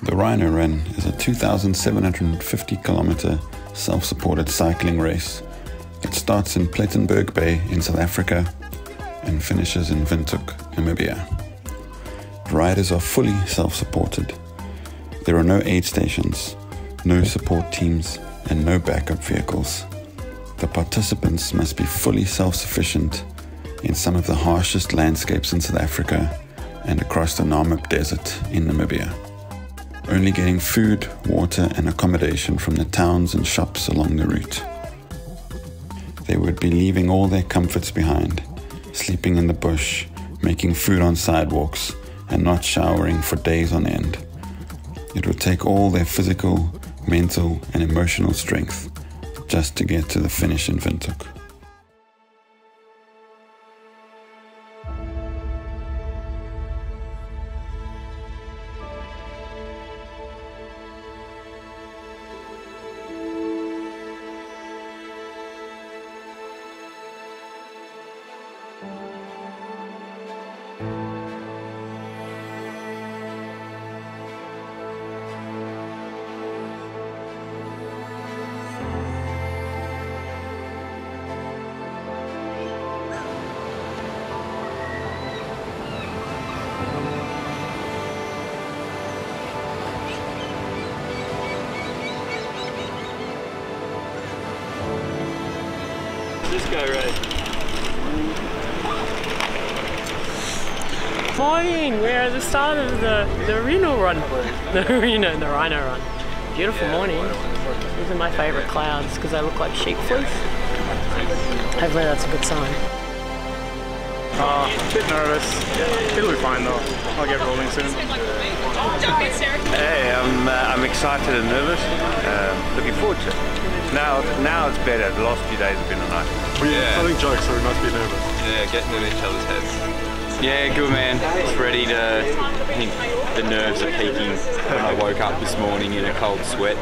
The Rhino Run is a 2,750-kilometer self-supported cycling race that starts in Plettenberg Bay in South Africa and finishes in Windhoek, Namibia. Riders are fully self-supported. There are no aid stations, no support teams, and no backup vehicles. The participants must be fully self-sufficient in some of the harshest landscapes in South Africa and across the Namib Desert in Namibia, only getting food, water, and accommodation from the towns and shops along the route. They would be leaving all their comforts behind, sleeping in the bush, making food on sidewalks, and not showering for days on end. It would take all their physical, mental, and emotional strength just to get to the finish in Windhoek. This guy right. Morning! We're at the start of the Rhino Run. The Rhino Run. Beautiful morning. These are my favourite clouds because they look like sheep fleece. Hopefully that's a good sign. A bit nervous. It'll be fine though. I'll get rolling soon. Hey, I'm excited and nervous. Looking forward to it. Now it's better. The last few days have been nice. We're telling jokes, so we must be nervous. Yeah, getting in each other's heads. Yeah, good man. Just ready to. I think the nerves are peaking when I woke up this morning in a cold sweat.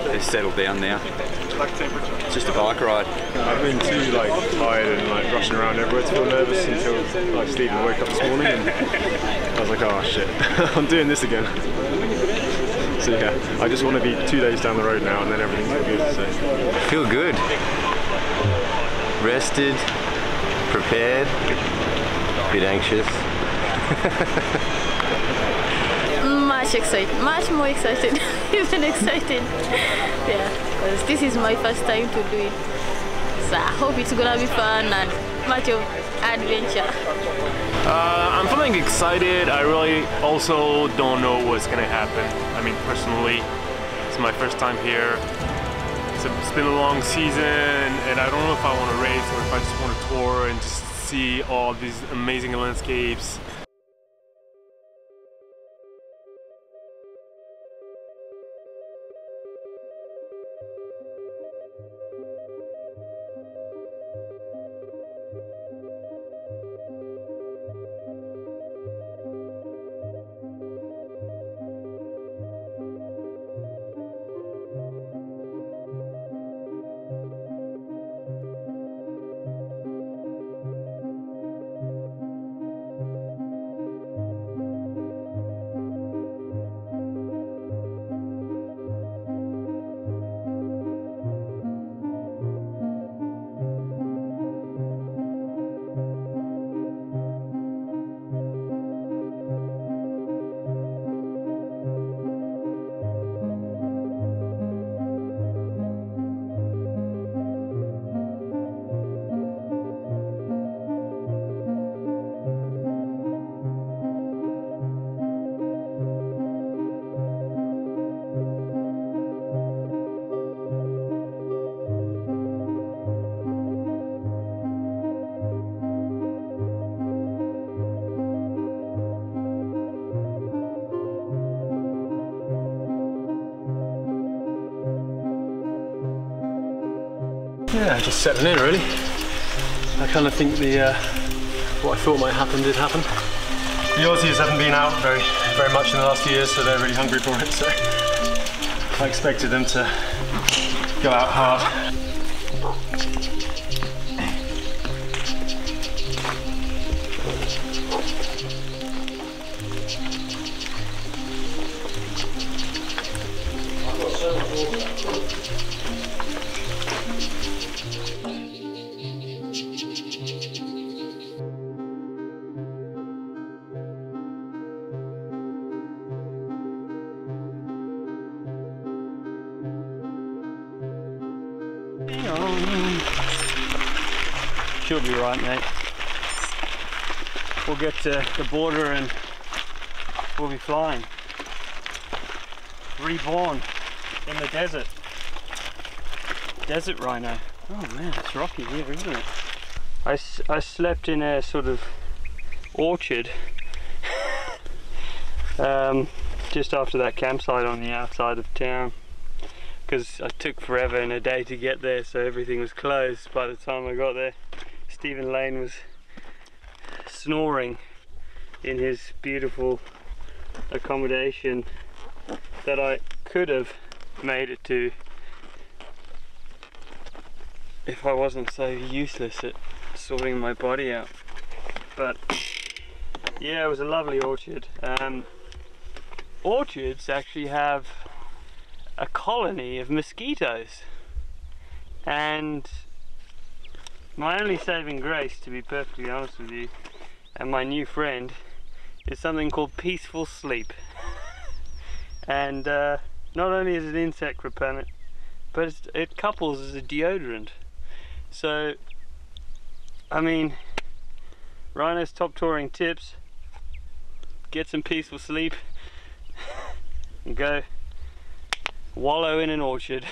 They've settled down now. It's just a bike ride. I've been too tired and rushing around everywhere to feel nervous until Stephen woke up this morning and I was like, oh shit, I'm doing this again. So yeah, I just want to be 2 days down the road now and then everything's good. So. I feel good. Rested, prepared, a bit anxious. Much excited, much more excited, even excited. Yeah, because this is my first time to do it. So I hope it's gonna be fun and much of adventure. I'm feeling excited. I really also don't know what's gonna happen. I mean, personally, it's my first time here. It's been a long season, and I don't know if I want to race or if I just want to tour and just see all these amazing landscapes. Yeah, just settling in really. I kind of think what I thought might happen did happen. The Aussies haven't been out very much in the last few years, so they're really hungry for it. So I expected them to go out hard. She'll be right, mate. We'll get to the border and we'll be flying. Reborn in the desert. Desert rhino. Oh man, it's rocky here, isn't it? I slept in a sort of orchard just after that campsite on the outside of town, because I took forever and a day to get there, so everything was closed by the time I got there. Stephen Lane was snoring in his beautiful accommodation that I could have made it to if I wasn't so useless at sorting my body out. But yeah, it was a lovely orchard. Orchards actually have a colony of mosquitoes, and my only saving grace, to be perfectly honest with you, and my new friend, is something called peaceful sleep. And not only is it insect repellent, but it couples as a deodorant. So, I mean, Rhino's top touring tips: get some peaceful sleep and go wallow in an orchard.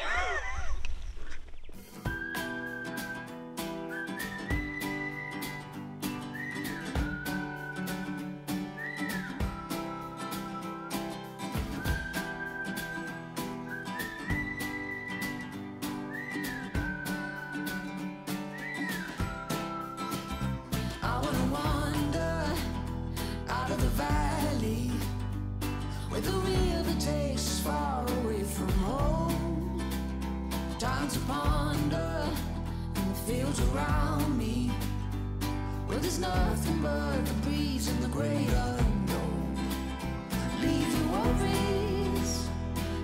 To ponder in the fields around me, where there's nothing but the breeze and the great unknown. Leave your worries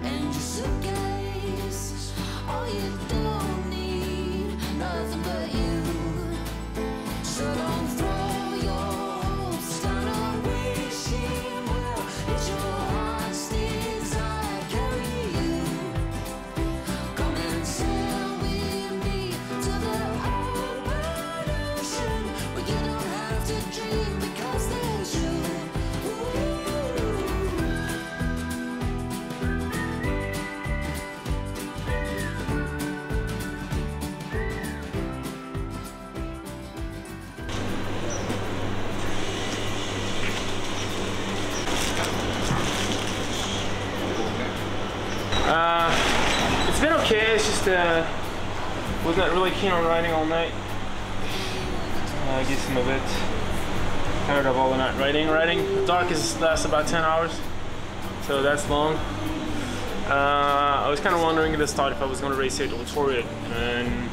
and your suitcase. All you don't need, nothing but you. So don't throw your hopes down on wishing well. It's your heart's desire carry you. Come and sail with me to the open ocean, where you don't have to dream because there's you. It's been okay, it's just was not really keen on riding all night. I guess I'm a bit tired of all the night riding. The darkest lasts about 10 hours, so that's long. I was kind of wondering at the start if I was going to race it or tour it, and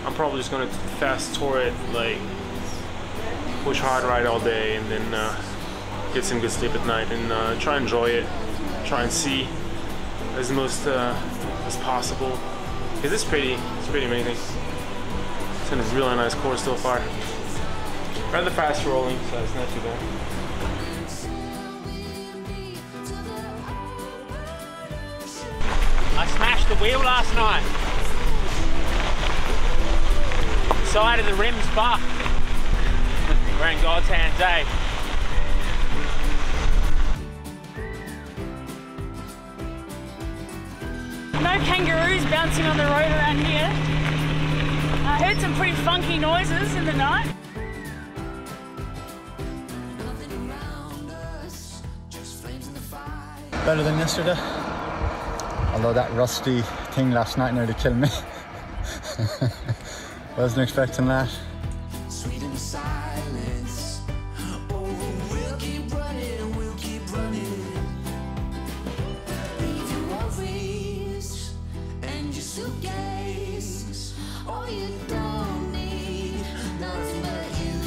I'm probably just going to fast tour it, like push hard ride all day and then get some good sleep at night and try and enjoy it, try and see as most as possible, because it's pretty amazing. It's been a really nice course so far. Rather fast rolling, so it's not too bad. I smashed the wheel last night. Side of the rim's bucked. We're in God's hands, eh? No kangaroos bouncing on the road around here. I heard some pretty funky noises in the night. Better than yesterday. Although that rusty thing last night nearly killed me. Wasn't expecting that. Sweet in the silence. Oh, we'll keep running and we'll keep running. Leave your worries and your suitcase. All you don't need, nothing but you.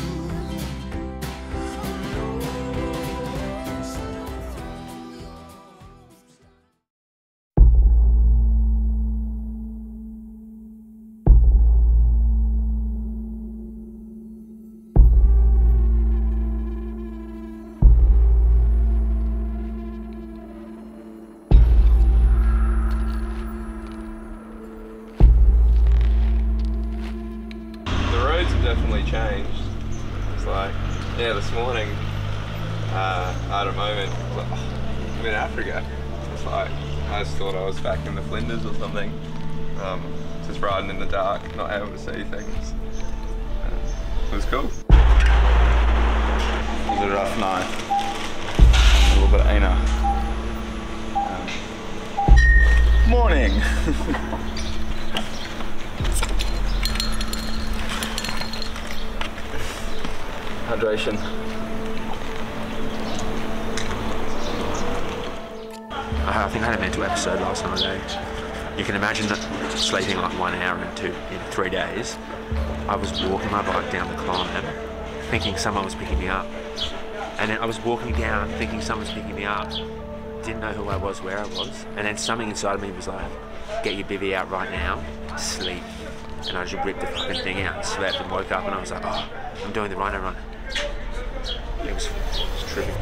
Yeah, this morning I had a moment. Like, oh, I'm in Africa. It's like I just thought I was back in the Flinders or something. Just riding in the dark, not able to see things. It was cool. It was a rough night. A little bit anal. Morning. Hydration. I think I had a mental episode last night though. You can imagine that sleeping like 1 hour in 3 days. I was walking my bike down the climb thinking someone was picking me up. And then I was walking down thinking someone was picking me up. Didn't know who I was, where I was. And then something inside of me was like, get your bivvy out right now, sleep. And I just ripped the fucking thing out and slept and woke up and I was like, oh, I'm doing the Rhino Run. It was trippy.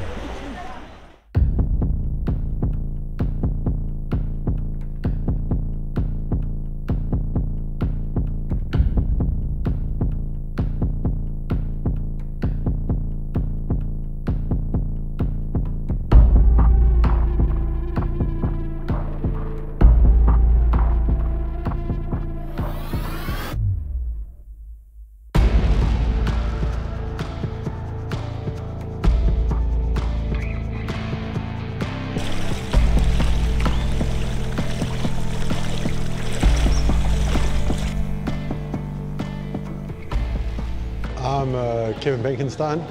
I'm Kevin Benkenstein.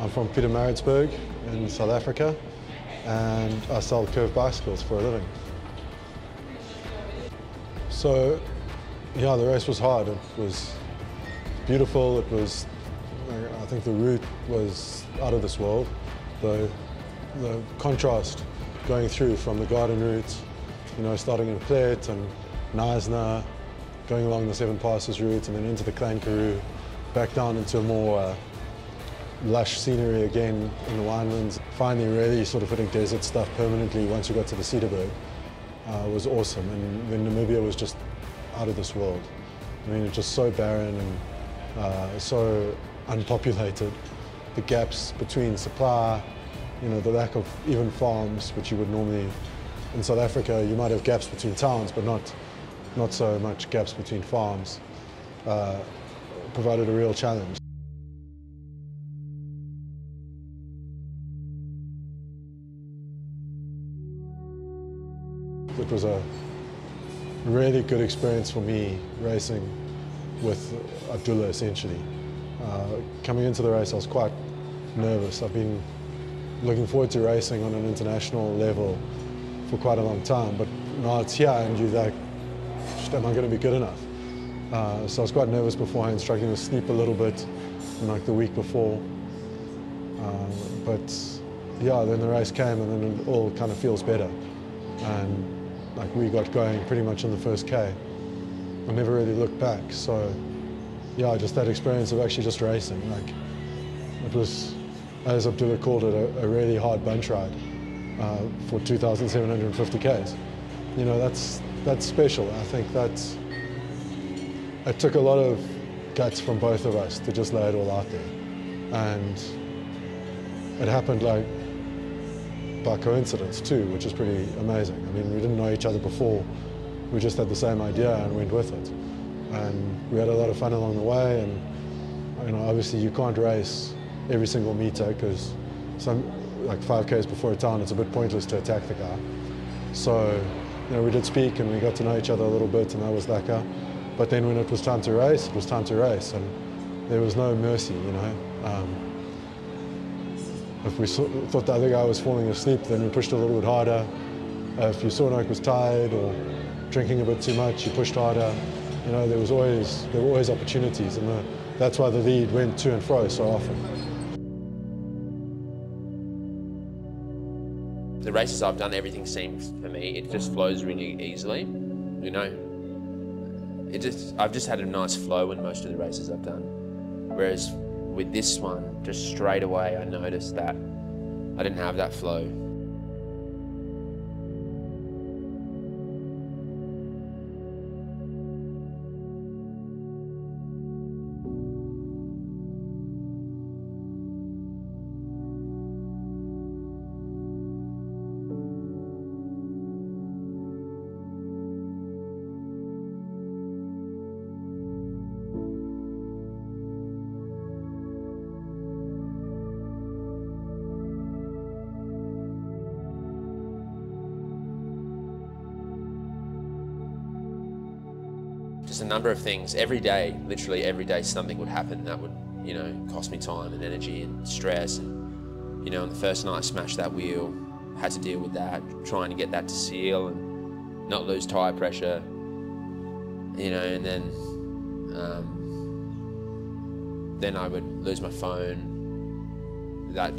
I'm from Pietermaritzburg in South Africa, and I sell curved bicycles for a living. So, yeah, the race was hard. It was beautiful. It was, I think the route was out of this world. The contrast going through from the garden route, you know, starting in Plet and Knysna, going along the Seven Passes route and then into the Tankwa Karoo, back down into a more lush scenery again in the winelands. Finally really sort of hitting desert stuff permanently once we got to the Cederberg was awesome. And then Namibia was just out of this world. I mean, it's just so barren and so unpopulated. The gaps between supply, you know, the lack of even farms, which you would normally, in South Africa, you might have gaps between towns, but not so much gaps between farms. Provided a real challenge. It was a really good experience for me racing with Abdullah essentially. Coming into the race I was quite nervous. I've been looking forward to racing on an international level for quite a long time, but now it's here and you're like, am I going to be good enough? So I was quite nervous beforehand, struggling with sleep a little bit, like the week before. But yeah, then the race came and then it all kind of feels better. And like we got going pretty much in the first K. I never really looked back. So yeah, just that experience of actually just racing. Like it was, as Abdullah called it, a really hard bunch ride for 2,750 Ks. You know, that's special. I think that's. It took a lot of guts from both of us to just lay it all out there. And it happened like by coincidence too, which is pretty amazing. I mean, we didn't know each other before. We just had the same idea and went with it. And we had a lot of fun along the way. And you know, obviously you can't race every single meter because like 5Ks before a town, it's a bit pointless to attack the guy. So, you know, we did speak and we got to know each other a little bit, and that was lekker. But then when it was time to race, it was time to race, and there was no mercy, you know. If we thought the other guy was falling asleep, then we pushed a little bit harder. If you saw Noak was tired or drinking a bit too much, you pushed harder. You know, there were always opportunities, and that's why the lead went to and fro so often. The races I've done, everything seems, for me, it just flows really easily, you know. I've just had a nice flow in most of the races I've done. Whereas with this one, just straight away I noticed that I didn't have that flow. just a number of things. Every day, literally every day, something would happen that would, you know, cost me time and energy and stress. And, you know, on the first night I smashed that wheel, had to deal with that, trying to get that to seal and not lose tire pressure, you know, and then I would lose my phone. That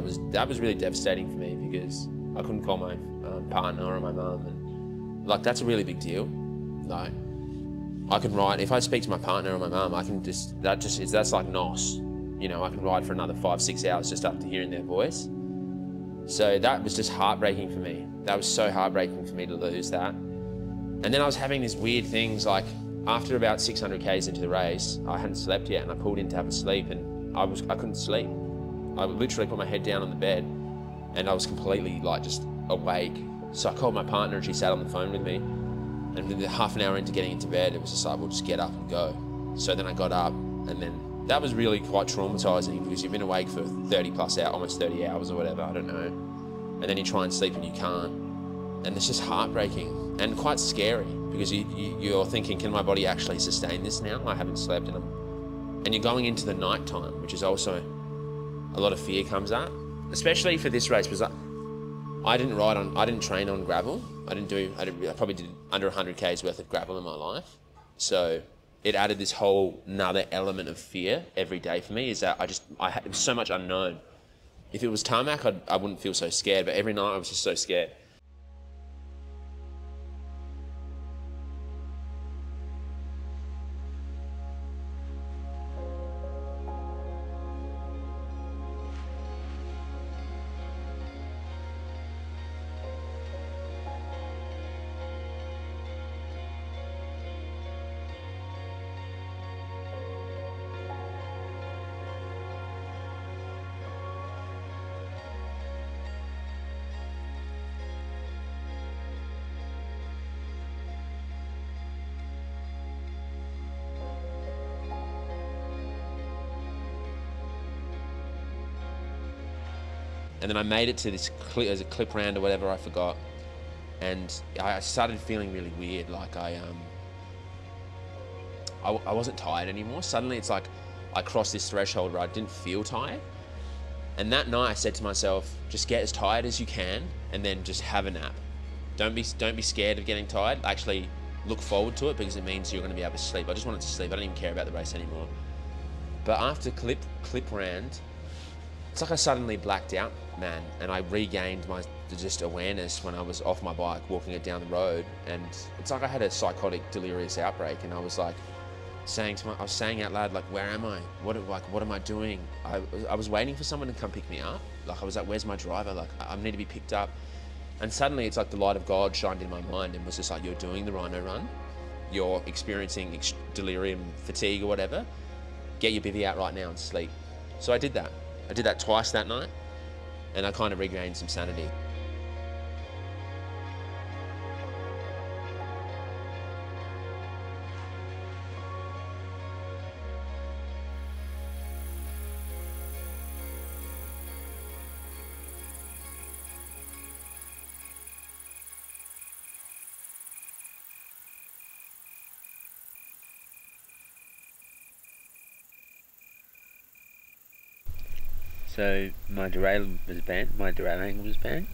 was really devastating for me because I couldn't call my partner or my mum, and like that's a really big deal. No, I can ride if I speak to my partner or my mum. I can that's like NOS. You know, I can ride for another 5-6 hours just after hearing their voice. So that was just heartbreaking for me. That was so heartbreaking for me to lose that. And then I was having these weird things like after about 600 Ks into the race, I hadn't slept yet, and I pulled in to have a sleep, and I couldn't sleep. I literally put my head down on the bed, and I was completely like just awake. So I called my partner, and she sat on the phone with me. And then half an hour into getting into bed, it was just like, we'll just get up and go. So then I got up, and then that was really quite traumatizing because you've been awake for 30 plus hours, almost 30 hours or whatever, I don't know. And then you try and sleep and you can't. And it's just heartbreaking and quite scary because you're thinking, can my body actually sustain this now? I haven't slept, and you're going into the night time, which is also a lot of fear comes up, especially for this race because I didn't train on gravel. I probably did under 100 Ks worth of gravel in my life. So it added this whole another element of fear every day for me, is that it was so much unknown. If it was tarmac, I wouldn't feel so scared, but every night I was just so scared. And then I made it to this clip round or whatever, I forgot. And I started feeling really weird, like I wasn't tired anymore. Suddenly it's like I crossed this threshold where I didn't feel tired. And that night I said to myself, just get as tired as you can and then just have a nap. Don't be scared of getting tired. Actually look forward to it because it means you're going to be able to sleep. I just wanted to sleep. I don't even care about the race anymore. But after clip round, it's like I suddenly blacked out, man, and I regained my just awareness when I was off my bike walking it down the road, and it's like I had a psychotic delirious outbreak, and I was like I was saying out loud, like, where am I? What am I doing? I was waiting for someone to come pick me up. Like I was like, where's my driver? Like I need to be picked up. And suddenly it's like the light of God shined in my mind and was just like, you're doing the Rhino Run, you're experiencing delirium, fatigue or whatever. Get your bivvy out right now and sleep. So I did that. I did that twice that night, and I kind of regained some sanity. So my derailleur was bent, my derail angle was bent,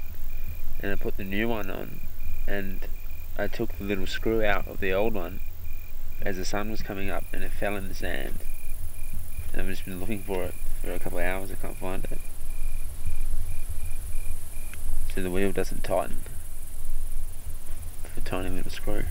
and I put the new one on, and I took the little screw out of the old one as the sun was coming up, and it fell in the sand. And I've just been looking for it for a couple of hours, I can't find it. So the wheel doesn't tighten with a tiny little screw.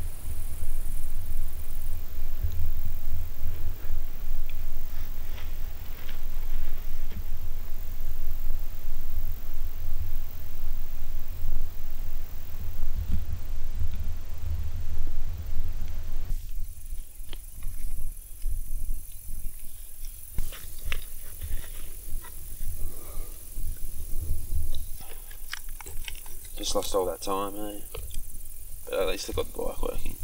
Just lost all that time, eh? But at least I got the bike working.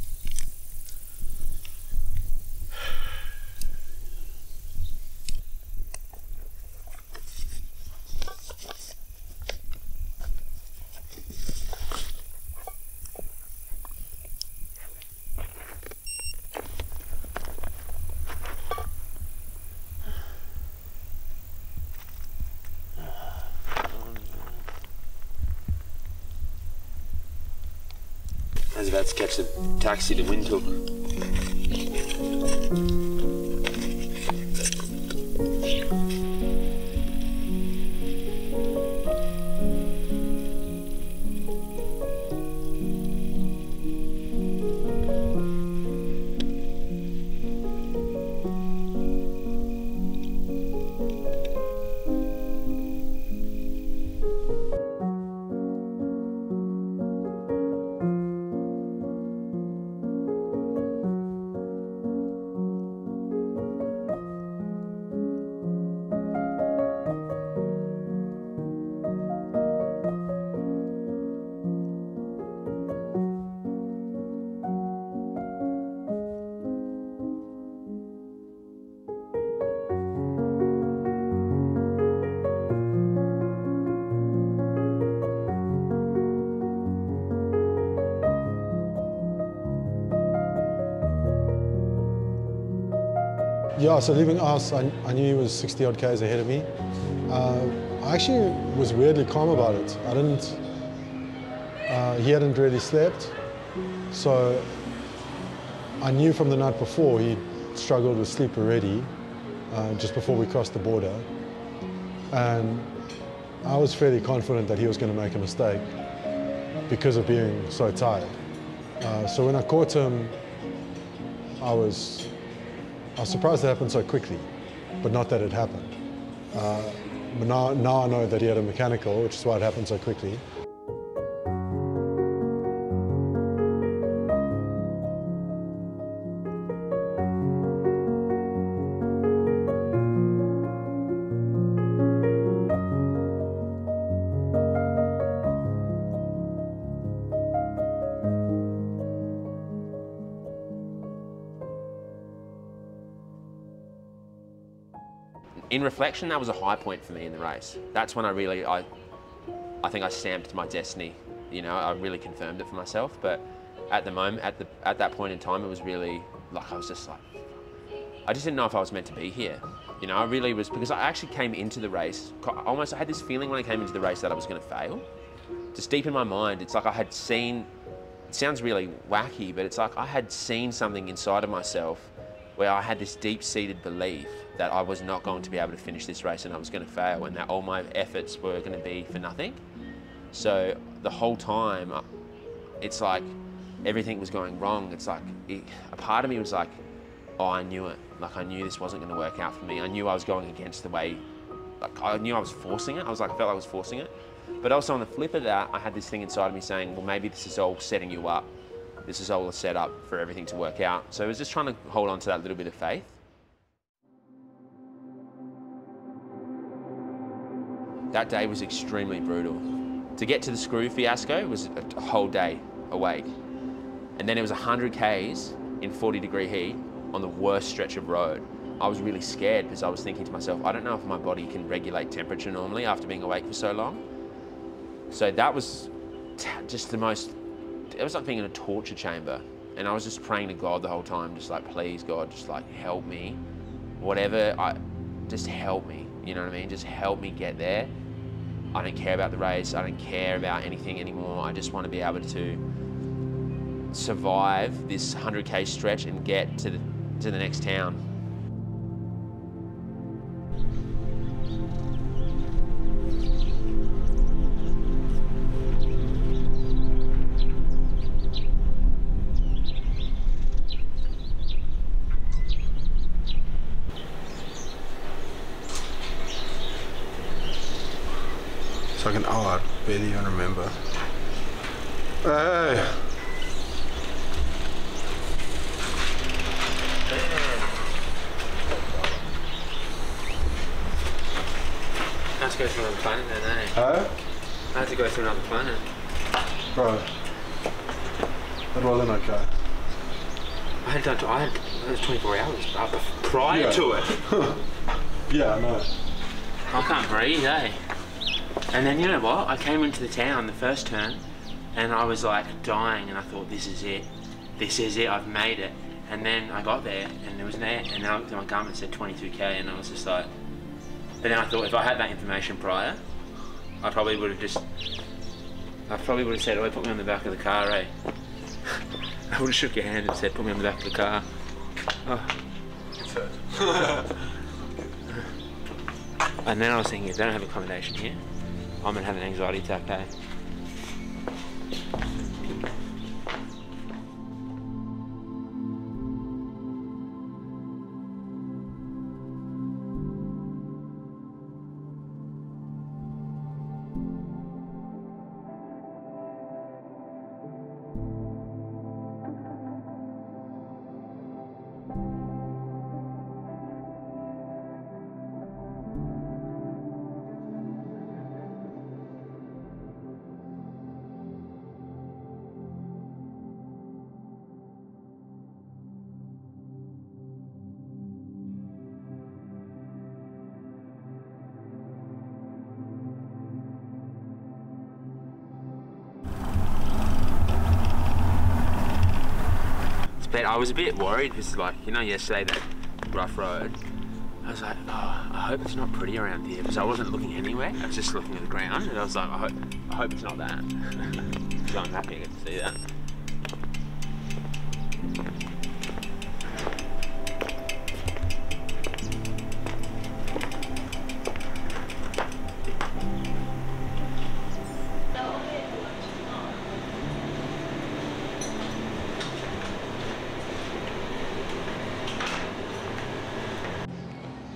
was about to catch a taxi to Windhoek. Yeah, so leaving us, I knew he was 60 odd Ks ahead of me. I actually was weirdly calm about it. I didn't, he hadn't really slept, so I knew from the night before he struggled with sleep already, just before we crossed the border. And I was fairly confident that he was going to make a mistake because of being so tired. So when I caught him, I was surprised it happened so quickly, but not that it happened. But now I know that he had a mechanical, which is why it happened so quickly. In reflection, that was a high point for me in the race. That's when I really, I think I stamped my destiny. You know, I really confirmed it for myself. But at the moment, at that point in time, it was really like I was just like, I just didn't know if I was meant to be here. You know, I really was, because I actually came into the race. Almost, I had this feeling when I came into the race that I was going to fail. Just deep in my mind, it's like I had seen. It sounds really wacky, but it's like I had seen something inside of myself where I had this deep-seated belief that I was not going to be able to finish this race and I was going to fail and that all my efforts were going to be for nothing. So the whole time, it's like everything was going wrong. It's like, a part of me was like, oh, I knew it. Like I knew this wasn't going to work out for me. I knew I was going against the way, like I knew I was forcing it. I felt like I was forcing it. But also on the flip of that, I had this thing inside of me saying, well, maybe this is all setting you up. This is all a setup for everything to work out. So I was just trying to hold on to that little bit of faith. That day was extremely brutal. To get to the screw fiasco was a whole day awake. And then it was 100 Ks in 40-degree heat on the worst stretch of road. I was really scared because I was thinking to myself, I don't know if my body can regulate temperature normally after being awake for so long. So that was just the most, it was like being in a torture chamber. And I was just praying to God the whole time, just like, please God, just like help me. Just help me, you know what I mean? Just help me get there. I don't care about the race, I don't care about anything anymore. I just want to be able to survive this 100K stretch and get to the next town. I barely even remember. Hey! I have to go through another planet then, eh? Huh? I have to go through another planet. Bro. That wasn't okay. It was 24 hours prior to it. Yeah, I know. I can't breathe, eh? And then you know what? I came into the town the first turn and I was like dying and I thought, this is it. This is it, I've made it. And then I got there and there was an air and then I looked at my garment and said 22K and I was just like, but then I thought if I had that information prior, I probably would have said, oh, put me on the back of the car, eh? I would have shook your hand and said, put me on the back of the car. Oh. And then I was thinking, if they don't have accommodation here, I'm gonna have an anxiety attack, eh? But I was a bit worried because, like, you know, yesterday that rough road, I was like, oh, I hope it's not pretty around here, because I wasn't looking anywhere. I was just looking at the ground, and I was like, I hope it's not that. So I'm happy I get to see that.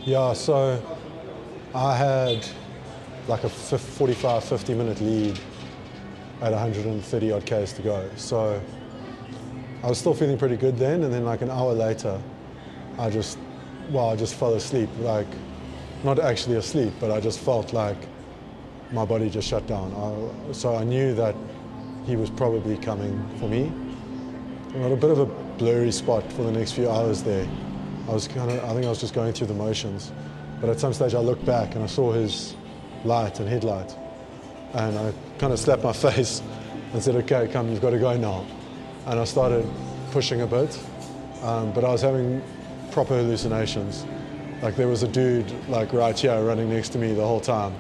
Yeah, so I had like a 45, 50-minute lead at 130 odd Ks to go. So I was still feeling pretty good then, and then like an hour later, I just fell asleep. Like, not actually asleep, but I just felt like my body just shut down. So I knew that he was probably coming for me. I had a bit of a blurry spot for the next few hours there. I think I was just going through the motions. But at some stage I looked back and I saw his light and headlight. And I kind of slapped my face and said, okay, come, you've got to go now. And I started pushing a bit, but I was having proper hallucinations. Like, there was a dude like right here running next to me the whole time.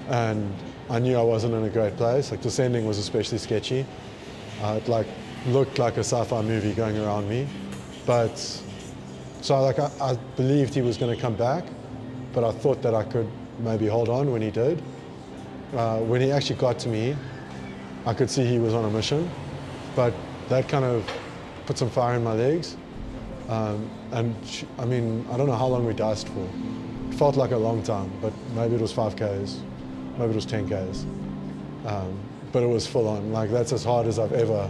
And I knew I wasn't in a great place. Like, descending was especially sketchy. It like looked like a sci-fi movie going around me. But so like I believed he was going to come back, but I thought that I could maybe hold on when he did. When he actually got to me, I could see he was on a mission, but that kind of put some fire in my legs. I mean, I don't know how long we diced for. It felt like a long time, but maybe it was 5Ks, maybe it was 10Ks. But it was full on. Like, that's as hard as I've ever,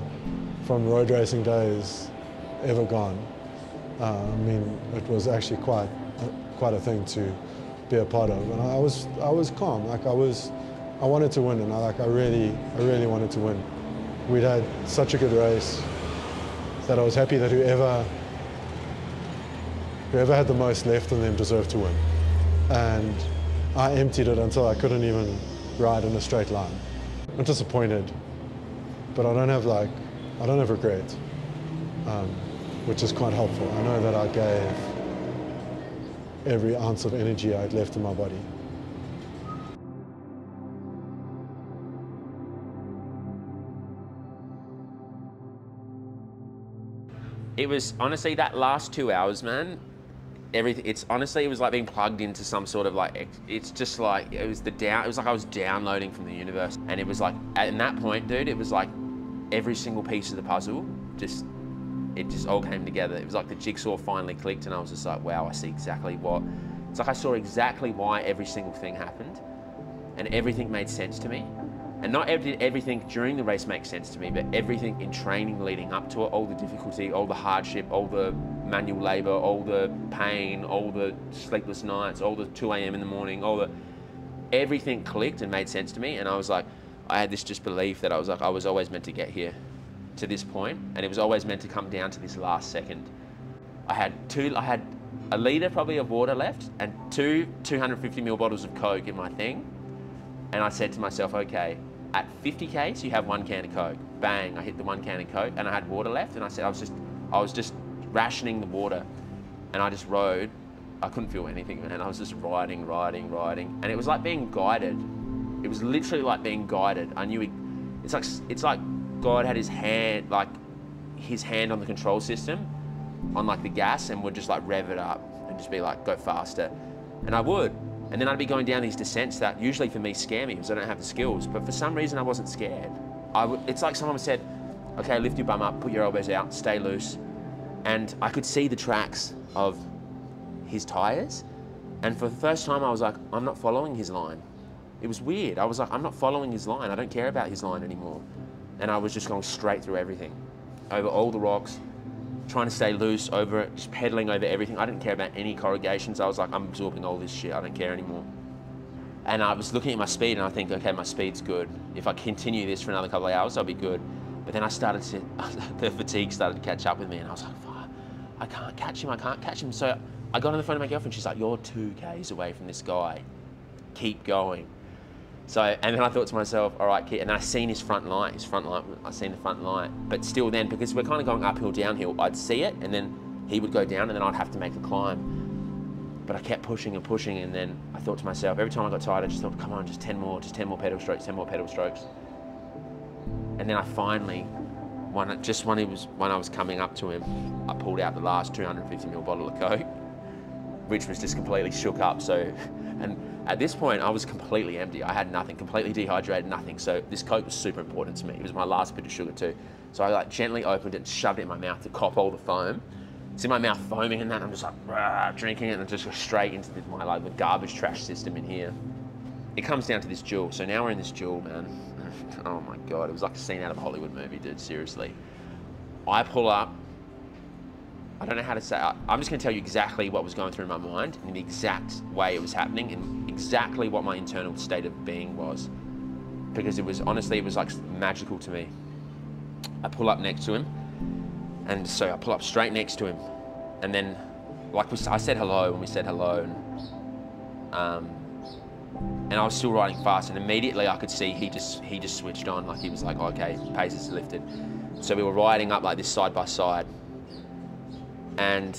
from road racing days, ever gone. I mean, it was actually quite a thing to be a part of, and I was calm. Like, I wanted to win, and I really wanted to win. We'd had such a good race that I was happy that whoever had the most left in them deserved to win. And I emptied it until I couldn't even ride in a straight line. I'm disappointed, but I don't have regret. Which is quite helpful. I know that I gave every ounce of energy I'd left in my body. It was honestly that last 2 hours, man. It was like being plugged into some sort of like, it's just like, it was like I was downloading from the universe. And it was like, at that point, dude, it was like every single piece of the puzzle it just all came together. It was like the jigsaw finally clicked, and I was just like, wow, I see exactly what. It's like I saw exactly why every single thing happened, and everything made sense to me. And not everything during the race makes sense to me, but everything in training leading up to it, all the difficulty, all the hardship, all the manual labor, all the pain, all the sleepless nights, all the 2 a.m. in the morning, everything clicked and made sense to me. And I was like, I had this just belief that I was always meant to get here to this point, and it was always meant to come down to this last second. I had a litre probably of water left and two 250ml bottles of Coke in my thing. And I said to myself, okay, at 50 Ks, you have 1 can of Coke. Bang, I hit the 1 can of Coke, and I had water left, and I said, I was just rationing the water, and I just rode. I couldn't feel anything, man. I was just riding, and it was like being guided. It was literally like being guided. I knew it's like God had his hand, like his hand on the control system, on like the gas, and would just like rev it up and just be like, go faster. And I would. And then I'd be going down these descents that usually for me scare me because I don't have the skills. But for some reason I wasn't scared. It's like someone said, okay, lift your bum up, put your elbows out, stay loose. And I could see the tracks of his tires. And for the first time I was like, I'm not following his line. It was weird. I was like, I'm not following his line. I don't care about his line anymore. And I was just going straight through everything, over all the rocks, trying to stay loose over it, just pedaling over everything. I didn't care about any corrugations. I was like, I'm absorbing all this shit. I don't care anymore. And I was looking at my speed and I think, okay, my speed's good. If I continue this for another couple of hours, I'll be good. But then I started to, the fatigue started to catch up with me and I was like, fuck, I can't catch him, I can't catch him. So I got on the phone to my girlfriend. She's like, you're 2 Ks away from this guy. Keep going. So, and then I thought to myself, all right, and I seen his front light, I seen the front light. But still then, because we're kind of going uphill, downhill, I'd see it and then he would go down and then I'd have to make a climb. But I kept pushing and pushing, and then I thought to myself, every time I got tired, I just thought, come on, just 10 more pedal strokes, 10 more pedal strokes. And then I finally, when I was coming up to him, I pulled out the last 250ml bottle of Coke, which was just completely shook up. So, and at this point, I was completely empty. I had nothing, completely dehydrated, nothing. So this Coke was super important to me. It was my last bit of sugar too. So I like gently opened it and shoved it in my mouth to cop all the foam. It's in my mouth foaming and that, I'm just like, rah, drinking it and just go straight into the garbage trash system in here. It comes down to this jewel. So now we're in this jewel, man. Oh my God, it was like a scene out of a Hollywood movie, dude, seriously. I pull up, I don't know how to say it. I'm just gonna tell you exactly what was going through my mind in the exact way it was happening and exactly what my internal state of being was. Because it was, honestly, it was like magical to me. I pull up next to him, and so I pull up straight next to him. And then, like I said hello, and we said hello, and I was still riding fast, and immediately I could see he just switched on, like he was like, okay, pace is lifted. So we were riding up like this side by side. And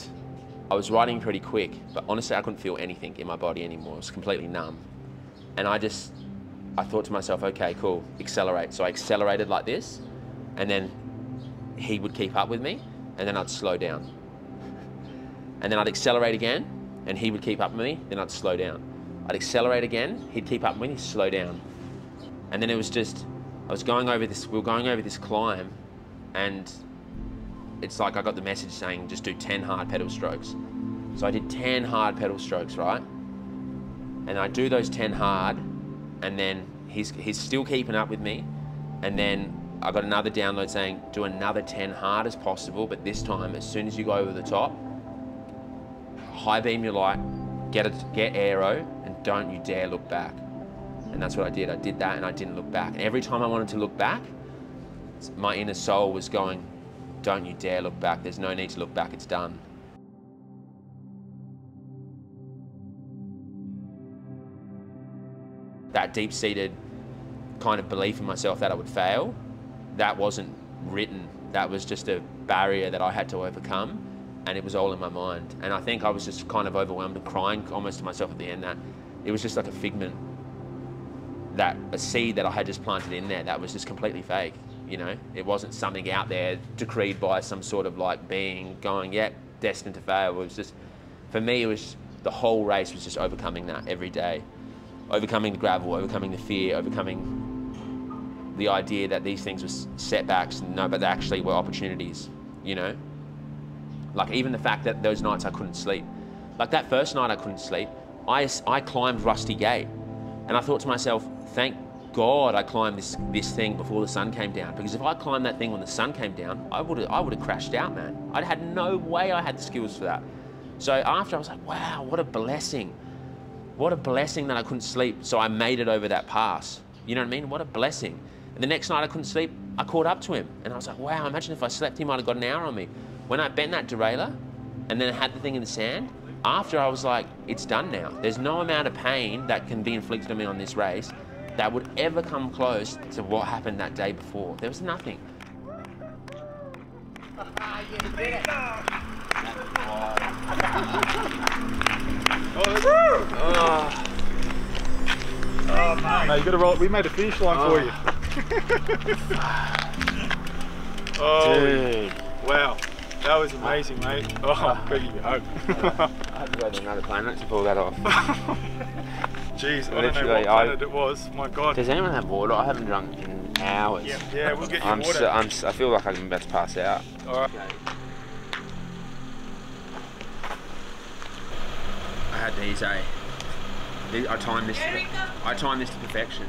I was riding pretty quick, but honestly, I couldn't feel anything in my body anymore. I was completely numb. And I thought to myself, okay, cool, accelerate. So I accelerated like this, and then he would keep up with me, and then I'd slow down. And then I'd accelerate again, and he would keep up with me, then I'd slow down. I'd accelerate again, he'd keep up with me, slow down. And then it was just, we were going over this climb, and it's like I got the message saying just do 10 hard pedal strokes. So I did 10 hard pedal strokes, right? And I do those 10 hard, and then he's still keeping up with me. And then I got another download saying do another 10 hard as possible, but this time, as soon as you go over the top, high beam your light, get aero, and don't you dare look back. And that's what I did. I did that and I didn't look back. And every time I wanted to look back, my inner soul was going, don't you dare look back. There's no need to look back, it's done. That deep-seated kind of belief in myself that I would fail, that wasn't written. That was just a barrier that I had to overcome, and it was all in my mind. And I think I was just kind of overwhelmed and crying almost to myself at the end that it was just like a figment, that a seed that I had just planted in there that was just completely fake. You know, it wasn't something out there decreed by some sort of like being going, yeah, destined to fail. It was just, for me, it was, the whole race was just overcoming that every day. Overcoming the gravel, overcoming the fear, overcoming the idea that these things were setbacks, no, but they actually were opportunities, you know? Like even the fact that those nights I couldn't sleep. Like that first night I couldn't sleep, I climbed Rusty Gate, and I thought to myself, thank God I climbed this thing before the sun came down, because if I climbed that thing when the sun came down, I would have crashed out, man. I had no way I had the skills for that. So after, I was like, wow, what a blessing. What a blessing that I couldn't sleep, so I made it over that pass. You know what I mean? What a blessing. And the next night I couldn't sleep, I caught up to him, and I was like, wow, imagine if I slept, he might have got an hour on me. When I bent that derailleur, and then I had the thing in the sand, after I was like, it's done now. There's no amount of pain that can be inflicted on me on this race that would ever come close to what happened that day before. There was nothing. No, you gotta roll. We made a finish line for you. Dude. Wow, that was amazing, mate. Oh, I'm begging you home. I had to go to another planet to pull that off. Jeez, I don't know what planet it was. My God. Does anyone have water? I haven't drunk in hours. Yeah, we'll get you water. I feel like I'm about to pass out. All right. I had these, eh? I timed this to perfection.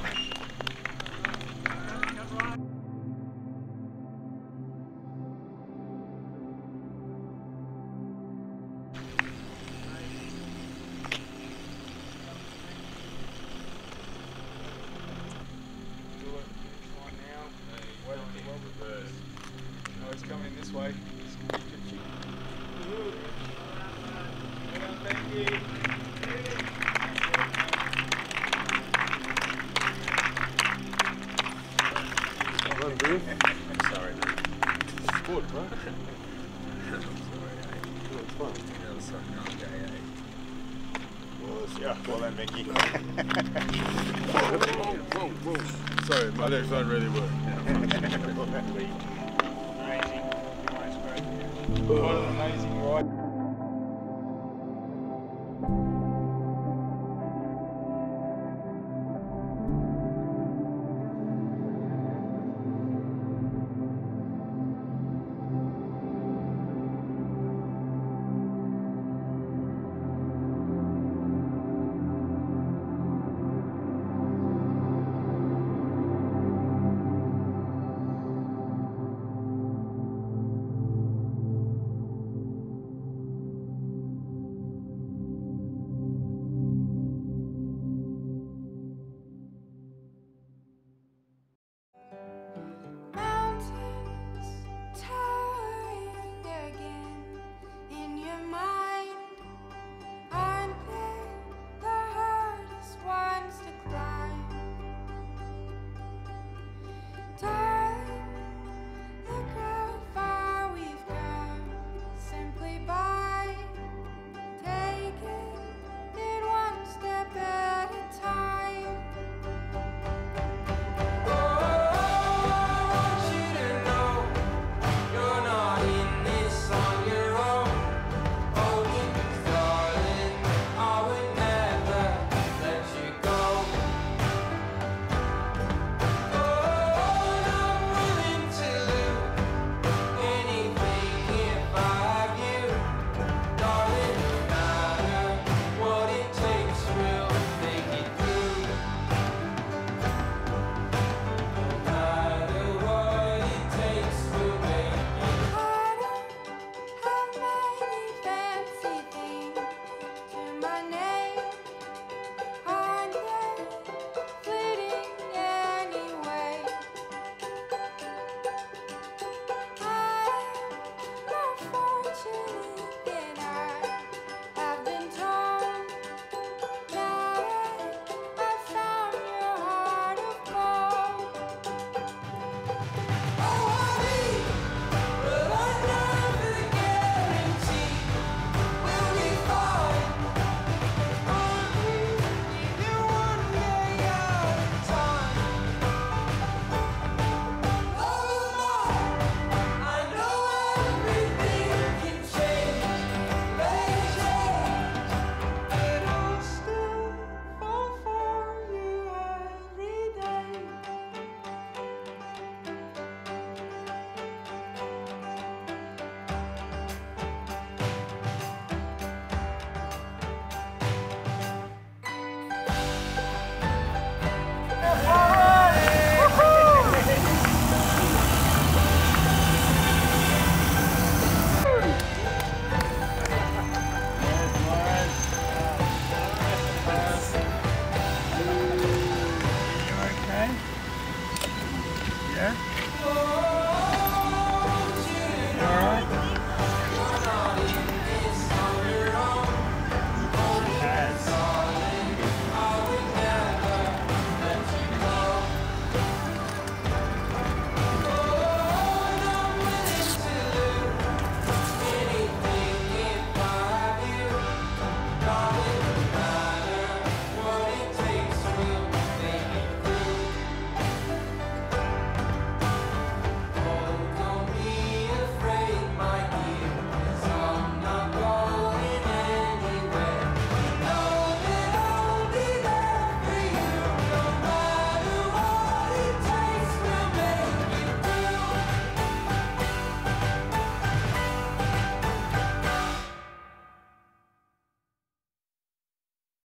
Oh, it's coming this way. Thank you. I'm sorry, man. It's good, bro. I'm sorry, it's fun. That was something else, Yeah, well then, Mickey. whoa. Sorry, my legs don't really work. Well,